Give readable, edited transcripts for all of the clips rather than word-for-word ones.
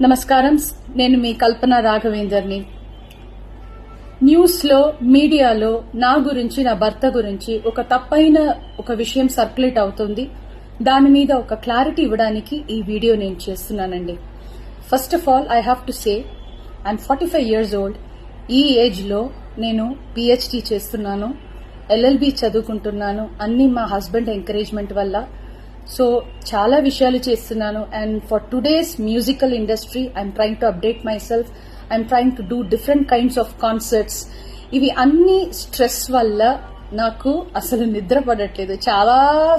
నమస్కారం. నేను మీ కల్పన రాఘవేందర్ని. న్యూస్ లో, మీడియాలో నా గురించి, నా భర్త గురించి ఒక తప్పైన ఒక విషయం సర్క్యులేట్ అవుతుంది. దాని మీద ఒక క్లారిటీ ఇవ్వడానికి ఈ వీడియో నేను చేస్తున్నానండి. First of all I have to say I'm 45 years old. ఈ ఏజ్ లో నేను PhD చేస్తున్నాను, LLB చదువుకుంటున్నాను. అన్ని మా హస్బెండ్ ఎంకరేజ్మెంట్ వల్ల. సో చాలా విషయాలు చేస్తున్నాను. And for today's musical industry I'm trying to update my self. I'm trying to do different kinds of concerts. ఇవి అన్ని స్ట్రెస్ వల్ల నాకు అసలు నిద్ర పడట్లేదు. చాలా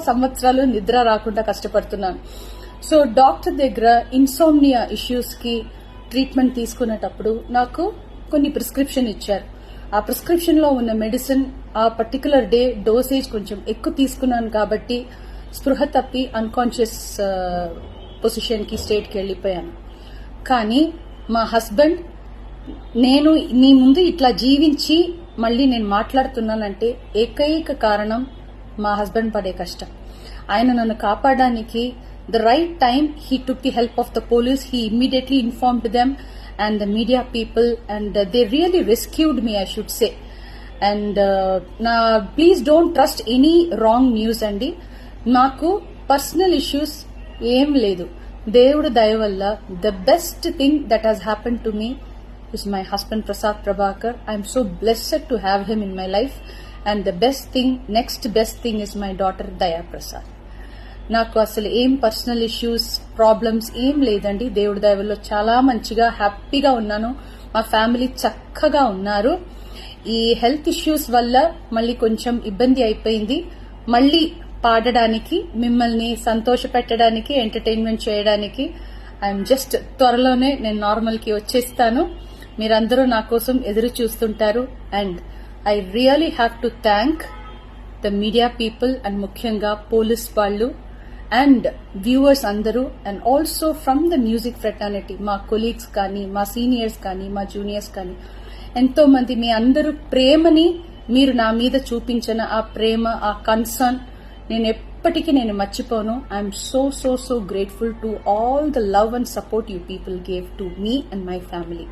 సంవత్సరాలు నిద్ర రాకుండా కష్టపడుతున్నాను. సో డాక్టర్ దగ్గర ఇన్సోమ్నియా ఇష్యూస్ కి ట్రీట్మెంట్ తీసుకునేటప్పుడు నాకు కొన్ని ప్రిస్క్రిప్షన్ ఇచ్చారు. ఆ ప్రిస్క్రిప్షన్ లో ఉన్న మెడిసిన్ ఆ పర్టికులర్ డే డోసేజ్ కొంచెం ఎక్కువ తీసుకున్నాను కాబట్టి స్పృహ తప్పి అన్కాన్షియస్ పొజిషన్ కి స్టేట్ కి వెళ్లిపోయాను. కానీ మా హస్బెండ్, నేను నీ ముందు ఇట్లా జీవించి మళ్ళీ నేను మాట్లాడుతున్నానంటే ఏకైక కారణం మా హస్బెండ్ పడే కష్టం. ఆయన నన్ను కాపాడడానికి the right time he took the help of the police. He immediately informed them and the media people, and they really rescued me, I should say. And please don't trust any wrong news andi. నాకు personal issues ఏం లేదు. దేవుడు దయ వల్ల the best thing that has happen to me is my husband Prasad Prabhakar. I'm so blessed to have him in my life. And the best thing, next best thing is my daughter దయా ప్రసాద్. నాకు అసలు ఏం personal issues, problems ఏం లేదండి. దేవుడి దయవల్లో చాలా మంచిగా హ్యాపీగా ఉన్నాను. మా ఫ్యామిలీ చక్కగా ఉన్నారు. ఈ హెల్త్ ఇష్యూస్ వల్ల మళ్ళీ కొంచెం ఇబ్బంది అయిపోయింది. మళ్ళీ పాడడానికి, మిమ్మల్ని సంతోష పెట్టడానికి, ఎంటర్టైన్మెంట్ చేయడానికి ఐఎమ్ జస్ట్ త్వరలోనే నేను నార్మల్ కి వచ్చేస్తాను. మీరందరూ నా కోసం ఎదురు చూస్తుంటారు. And I really have to thank the media people and ముఖ్యంగా పోలీస్ వాళ్ళు అండ్ వ్యూవర్స్ అందరూ, and also from the music fraternity, మా కొలీగ్స్ కానీ, మా సీనియర్స్ కానీ, మా జూనియర్స్ కానీ, ఎంతో మంది మీ అందరూ ప్రేమని మీరు నా మీద చూపించిన ఆ ప్రేమ, ఆ కన్సర్న్ నేను ఎప్పటికీ మర్చిపోను. I'm so so so grateful to all the love and support you people gave to me and my family.